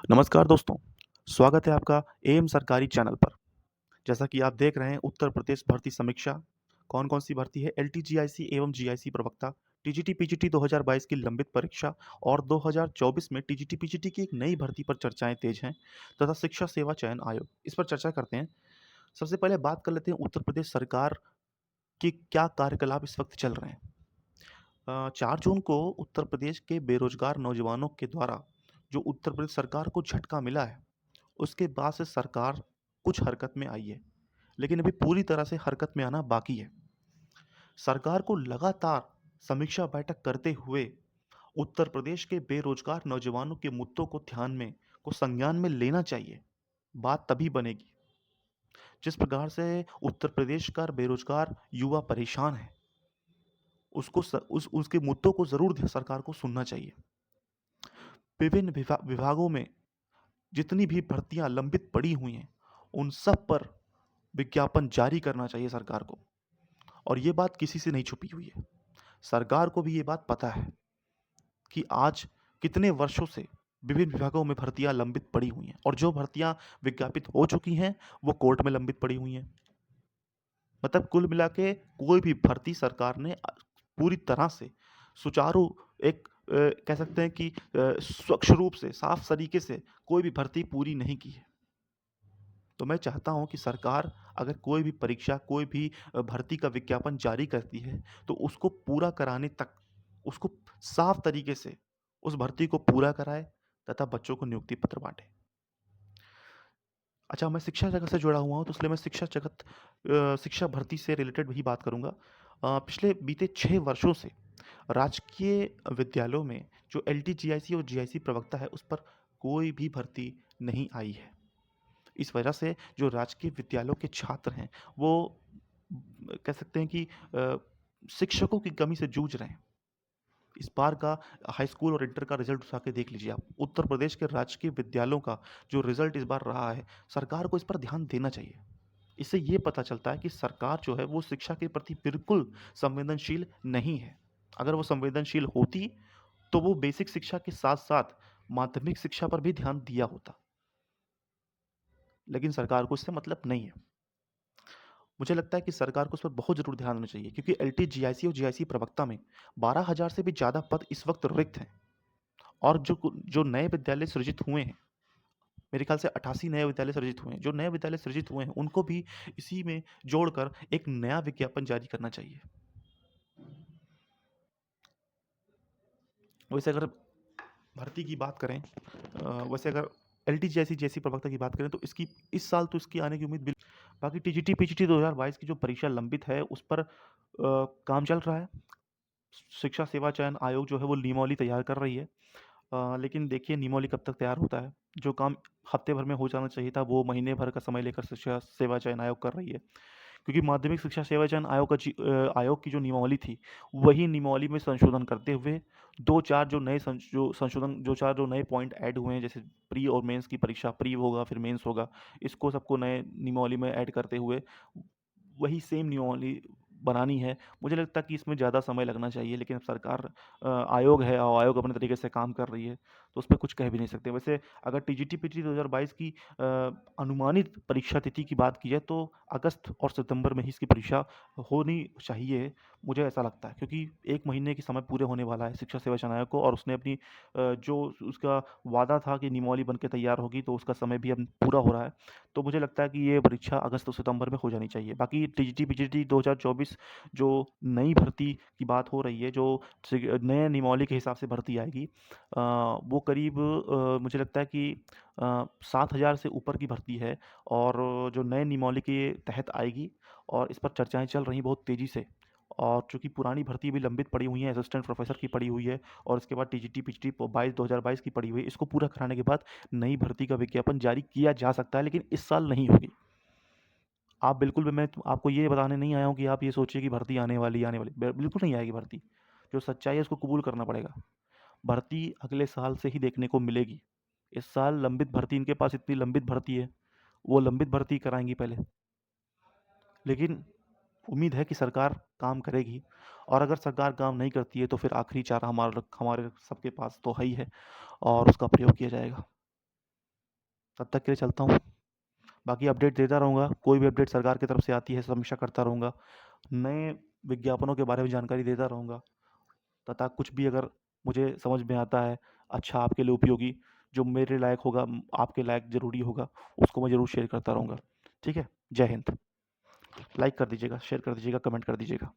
नमस्कार दोस्तों, स्वागत है आपका एएम सरकारी चैनल पर। जैसा कि आप देख रहे हैं उत्तर प्रदेश भर्ती समीक्षा, कौन-कौन सी भर्ती है एलटीजीआईसी एवं जीआईसी प्रवक्ता, टीजीटी-पीजीटी 2022 की लंबित परीक्षा और 2024 में टीजीटी-पीजीटी की एक नई भर्ती पर चर्चाएँ तेज हैं तथा शिक्षा सेवा चयन आयोग, इस पर चर्चा करते हैं। सबसे पहले बात कर लेते हैं उत्तर प्रदेश सरकार के क्या कार्यकलाप इस वक़्त चल रहे हैं। 4 जून को उत्तर प्रदेश के बेरोजगार नौजवानों के द्वारा जो उत्तर प्रदेश सरकार को झटका मिला है, उसके बाद से सरकार कुछ हरकत में आई है, लेकिन अभी पूरी तरह से हरकत में आना बाकी है। सरकार को लगातार समीक्षा बैठक करते हुए उत्तर प्रदेश के बेरोजगार नौजवानों के मुद्दों को संज्ञान में लेना चाहिए। बात तभी बनेगी। जिस प्रकार से उत्तर प्रदेश का बेरोजगार युवा परेशान है, उसको स उस उसके मुद्दों को ज़रूर सरकार को सुनना चाहिए। विभिन्न विभागों में जितनी भी भर्तियाँ लंबित पड़ी हुई हैं, उन सब पर विज्ञापन जारी करना चाहिए सरकार को। और ये बात किसी से नहीं छुपी हुई है। सरकार को भी ये बात पता है कि आज कितने वर्षों से विभिन्न विभागों में भर्तियाँ लंबित पड़ी हुई हैं और जो भर्तियाँ विज्ञापित हो चुकी हैं, वो कोर्ट में लंबित पड़ी हुई हैं। मतलब कुल मिला के कोई भी भर्ती सरकार ने पूरी तरह से सुचारू एक कह सकते हैं कि स्वच्छ रूप से, साफ तरीके से कोई भी भर्ती पूरी नहीं की है। तो मैं चाहता हूँ कि सरकार अगर कोई भी परीक्षा, कोई भी भर्ती का विज्ञापन जारी करती है, तो उसको पूरा कराने तक, उसको साफ तरीके से उस भर्ती को पूरा कराए तथा बच्चों को नियुक्ति पत्र बाँटे। अच्छा, मैं शिक्षा जगत से जुड़ा हुआ हूँ, तो इसलिए मैं शिक्षा भर्ती से रिलेटेड भी बात करूँगा। पिछले बीते 6 वर्षों से राजकीय विद्यालयों में जो एलटीजीआईसी और जीआईसी प्रवक्ता है, उस पर कोई भी भर्ती नहीं आई है। इस वजह से जो राजकीय विद्यालयों के छात्र हैं, वो कह सकते हैं कि शिक्षकों की कमी से जूझ रहे हैं। इस बार का हाई स्कूल और इंटर का रिज़ल्ट उठा के देख लीजिए आप। उत्तर प्रदेश के राजकीय विद्यालयों का जो रिज़ल्ट इस बार रहा है, सरकार को इस पर ध्यान देना चाहिए। इससे ये पता चलता है कि सरकार जो है, वो शिक्षा के प्रति बिल्कुल संवेदनशील नहीं है। अगर वो संवेदनशील होती, तो वो बेसिक शिक्षा के साथ-साथ माध्यमिक शिक्षा पर भी ध्यान दिया होता। लेकिन सरकार को इससे मतलब नहीं है। मुझे लगता है कि सरकार को इस पर बहुत ज़रूर ध्यान देना चाहिए क्योंकि एलटी, जीआईसी और जीआईसी प्रवक्ता में 12,000 से भी ज़्यादा पद इस वक़्त रिक्त हैं और जो नए विद्यालय सृजित हुए हैं, मेरे ख़्याल से 88 नए विद्यालय सृजित हुए हैं। जो नए विद्यालय सृजित हुए हैं, उनको भी इसी में जोड़कर एक नया विज्ञापन जारी करना चाहिए। वैसे अगर भर्ती की बात करें वैसे अगर एलटी, जीआईसी जैसी प्रवक्ता की बात करें तो इसकी इस साल तो इसकी आने की उम्मीद बिल बाकी टीजीटी, पीजीटी 2022 की जो परीक्षा लंबित है, उस पर काम चल रहा है। शिक्षा सेवा चयन आयोग जो है वो नियमावली तैयार कर रही है। लेकिन देखिए नियमावली कब तक तैयार होता है। जो काम हफ्ते भर में हो जाना चाहिए था वो महीने भर का समय लेकर शिक्षा सेवा चयन आयोग कर रही है। क्योंकि माध्यमिक शिक्षा सेवा चयन आयोग की जो नियमावली थी, वही नियमावली में संशोधन करते हुए 2-4 जो 4 जो नए पॉइंट ऐड हुए हैं, जैसे प्री और मेंस की परीक्षा, प्री होगा फिर मेंस होगा, इसको सबको नए नियमावली में ऐड करते हुए वही सेम नियमावली बनानी है। मुझे लगता है कि इसमें ज़्यादा समय लगना चाहिए, लेकिन अब सरकार आयोग है और आयोग अपने तरीके से काम कर रही है, तो उस पे कुछ कह भी नहीं सकते। वैसे अगर टीजीटी-पीजी 2022 की अनुमानित परीक्षा तिथि की बात की जाए तो अगस्त और सितंबर में ही इसकी परीक्षा होनी चाहिए, मुझे ऐसा लगता है। क्योंकि 1 महीने की समय पूरे होने वाला है शिक्षा सेवा चयन आयोग को और उसने अपनी जो उसका वादा था कि नियमावली बन के तैयार होगी, तो उसका समय भी अब पूरा हो रहा है। तो मुझे लगता है कि ये परीक्षा अगस्त और सितंबर में हो जानी चाहिए। बाकी टीजीटी-पीजीटी 2024 जो नई भर्ती की बात हो रही है, जो नए नियमावली के हिसाब से भर्ती आएगी, वो करीब मुझे लगता है कि 7,000 से ऊपर की भर्ती है और जो नए नियमावली के तहत आएगी और इस पर चर्चाएँ चल रही हैं बहुत तेज़ी से। और चूँकि पुरानी भर्ती भी लंबित पड़ी हुई हैं, असिस्टेंट प्रोफ़ेसर की पड़ी हुई है और इसके बाद टीजीटी-पीजीटी 2022 की पड़ी हुई है। इसको पूरा कराने के बाद नई भर्ती का विज्ञापन जारी किया जा सकता है, लेकिन इस साल नहीं होगी। आप बिल्कुल भी मैं आपको ये बताने नहीं आया हूँ कि आप ये सोचिए कि भर्ती आने वाली। बिल्कुल नहीं आएगी भर्ती। जो सच्चाई है उसको कबूल करना पड़ेगा। भर्ती अगले साल से ही देखने को मिलेगी। इस साल लंबित भर्ती इनके पास इतनी लंबित भर्ती है, वो लंबित भर्ती कराएँगी पहले। लेकिन उम्मीद है कि सरकार काम करेगी और अगर सरकार काम नहीं करती है तो फिर आखिरी चारा हमारे सबके पास तो है ही है और उसका प्रयोग किया जाएगा। तब तक के लिए चलता हूँ। बाकी अपडेट देता रहूँगा, कोई भी अपडेट सरकार की तरफ से आती है समीक्षा करता रहूँगा। नए विज्ञापनों के बारे में जानकारी देता रहूँगा, तथा कुछ भी अगर मुझे समझ में आता है अच्छा आपके लिए उपयोगी, जो मेरे लायक होगा, आपके लायक ज़रूरी होगा, उसको मैं ज़रूर शेयर करता रहूँगा। ठीक है? जय हिंद। लाइक कर दीजिएगा, शेयर कर दीजिएगा, कमेंट कर दीजिएगा।